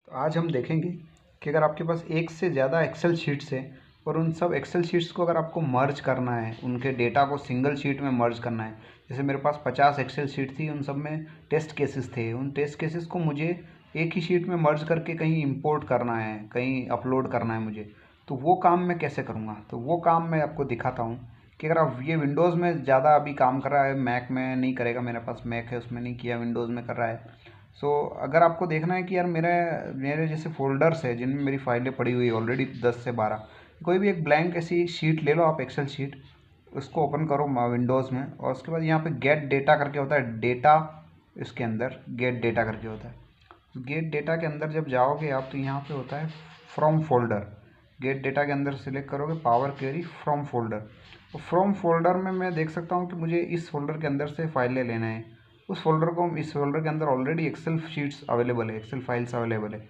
तो आज हम देखेंगे कि अगर आपके पास एक से ज़्यादा एक्सेल शीट्स हैं और उन सब एक्सेल शीट्स को अगर आपको मर्ज करना है, उनके डेटा को सिंगल शीट में मर्ज करना है। जैसे मेरे पास 50 एक्सेल शीट थी, उन सब में टेस्ट केसेस थे। उन टेस्ट केसेस को मुझे एक ही शीट में मर्ज करके कहीं इंपोर्ट करना है, कहीं अपलोड करना है मुझे। तो वो काम मैं कैसे करूँगा? तो वो काम मैं आपको दिखाता हूँ कि अगर आप ये विंडोज़ में ज़्यादा अभी काम कर रहा है, मैक में नहीं करेगा। मेरे पास मैक है, उसमें नहीं किया, विंडोज़ में कर रहा है। अगर आपको देखना है कि यार मेरे मेरे जैसे फ़ोल्डर्स है जिनमें मेरी फाइलें पड़ी हुई है ऑलरेडी 10 से 12, कोई भी एक ब्लैंक ऐसी शीट ले लो आप, एक्सेल शीट। उसको ओपन करो विंडोज़ में, और उसके बाद यहाँ पे गेट डेटा करके होता है, डेटा। इसके अंदर गेट डेटा करके होता है। गेट डेटा के अंदर जब जाओगे आप, तो यहाँ पे होता है फ्रॉम फोल्डर। गेट डेटा के अंदर सिलेक्ट करोगे पावर क्वेरी फ्रॉम फोल्डर। और फ्रॉम फोल्डर में मैं देख सकता हूँ कि मुझे इस फोल्डर के अंदर से फाइलें लेना है। इस फोल्डर के अंदर ऑलरेडी एक्सेल शीट्स अवेलेबल है, एक्सेल फाइल्स अवेलेबल है,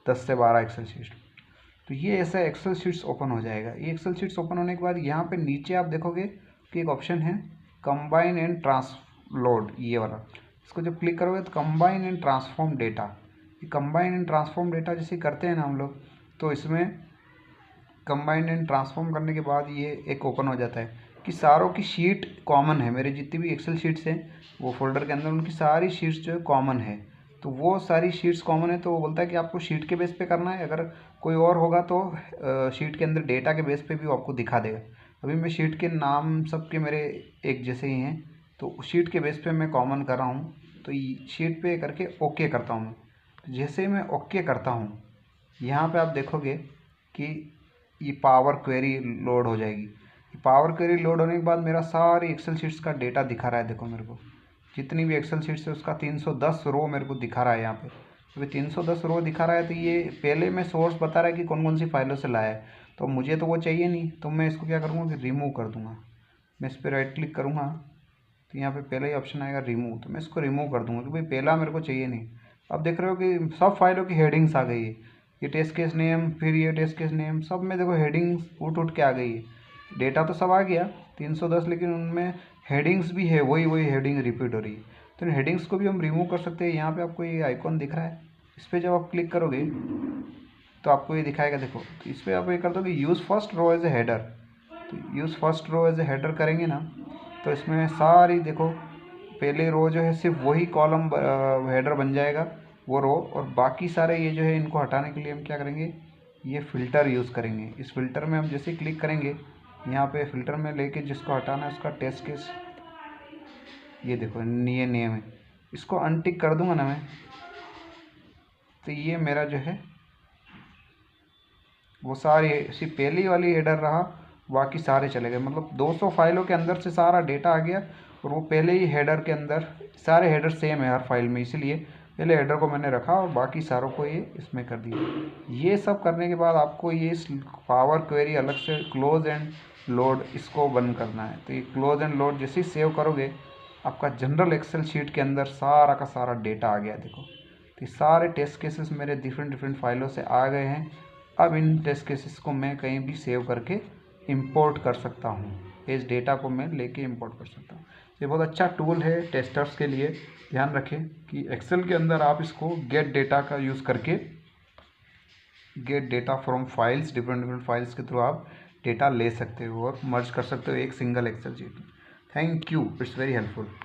10 से 12 एक्सेल शीट्स। तो ये ऐसा एक्सेल शीट्स ओपन हो जाएगा। ये एक्सेल शीट्स ओपन होने के बाद यहाँ पे नीचे आप देखोगे कि एक ऑप्शन है कंबाइन एंड ट्रांसलोड, ये वाला। इसको जब क्लिक करोगे तो कंबाइन एंड ट्रांसफॉर्म डेटा, ये कंबाइन एंड ट्रांसफॉर्म डेटा जैसे करते हैं ना हम लोग, तो इसमें कंबाइन एंड ट्रांसफॉर्म करने के बाद ये एक ओपन हो जाता है कि सारों की शीट कॉमन है। मेरे जितनी भी एक्सेल शीट्स हैं वो फोल्डर के अंदर, उनकी सारी शीट्स जो है कॉमन है। तो वो सारी शीट्स कॉमन है, तो वो बोलता है कि आपको शीट के बेस पे करना है। अगर कोई और होगा तो शीट के अंदर डेटा के बेस पे भी वो आपको दिखा देगा। अभी मैं शीट के नाम सबके मेरे एक जैसे ही हैं, तो शीट के बेस पे मैं कॉमन कर रहा हूँ। तो शीट पे करके ओके करता हूँ मैं। तो जैसे ही मैं ओके करता हूँ, यहाँ पे आप देखोगे कि ये पावर क्वेरी लोड हो जाएगी। ये पावर क्वेरी लोड होने के बाद मेरा सारी एक्सेल शीट्स का डेटा दिखा रहा है। देखो मेरे को जितनी भी एक्सेल शीट्स है उसका 310 रो मेरे को दिखा रहा है यहाँ पे। तो ये 310 रो दिखा रहा है, तो ये पहले में सोर्स बता रहा है कि कौन कौन सी फाइलों से लाया है। तो मुझे तो वो चाहिए नहीं, तो मैं इसको क्या करूँगा कि रिमूव कर दूँगा। मैं इस पर राइट क्लिक करूँगा तो यहाँ पे पहला ही ऑप्शन आएगा रिमूव, तो मैं इसको रिमूव कर दूँगा कि भाई पहला मेरे को चाहिए नहीं। अब देख रहे हो कि सब फाइलों की हेडिंग्स आ गई है। ये टेस्ट केस नेम, फिर ये टेस्ट केस नेम, सब में देखो हेडिंग्स उठ उठ के आ गई है। डेटा तो सब आ गया 310, लेकिन उनमें हेडिंग्स भी है, वही वही हेडिंग रिपीट हो रही है। तो इन हेडिंग्स को भी हम रिमूव कर सकते हैं। यहाँ पे आपको ये आइकॉन दिख रहा है, इस पर जब आप क्लिक करोगे तो आपको ये दिखाएगा। देखो तो इस पर आप ये कर दो कि use first row as a header. तो use first row as a header करेंगे ना, तो इसमें सारी देखो पहले रो जो है सिर्फ वही कॉलम हेडर बन जाएगा, वो रो। और बाकी सारे ये जो है इनको हटाने के लिए हम क्या करेंगे, ये फ़िल्टर यूज़ करेंगे। इस फिल्टर में हम जैसे क्लिक करेंगे, यहाँ पे फ़िल्टर में लेके जिसको हटाना है उसका टेस्ट केस, ये देखो ये नेम है, इसको अनटिक कर दूंगा ना मैं, तो ये मेरा जो है वो सारी सिर्फ पहली वाली हेडर रहा, बाकी सारे चले गए। मतलब 200 फाइलों के अंदर से सारा डेटा आ गया, और वो पहले ही हेडर के अंदर, सारे हेडर सेम है हर फाइल में, इसलिए पहले हेडर को मैंने रखा और बाकी सारों को ये इसमें कर दिया। ये सब करने के बाद आपको ये पावर क्वेरी अलग से क्लोज एंड लोड इसको बंद करना है। तो ये क्लोज एंड लोड जैसे ही सेव करोगे, आपका जनरल एक्सेल शीट के अंदर सारा का सारा डेटा आ गया। देखो तो ये सारे टेस्ट केसेस मेरे डिफरेंट डिफरेंट फाइलों से आ गए हैं। अब इन टेस्ट केसेस को मैं कहीं भी सेव करके इंपोर्ट कर सकता हूँ। इस डेटा को मैं लेके इंपोर्ट कर सकता हूँ। ये बहुत अच्छा टूल है टेस्टर्स के लिए। ध्यान रखें कि एक्सेल के अंदर आप इसको गेट डेटा का यूज़ करके, gate data from files, different different files के थ्रू आप डेटा ले सकते हो और मर्ज कर सकते हो एक सिंगल एक्सेल शीट में। Thank you, it's very helpful.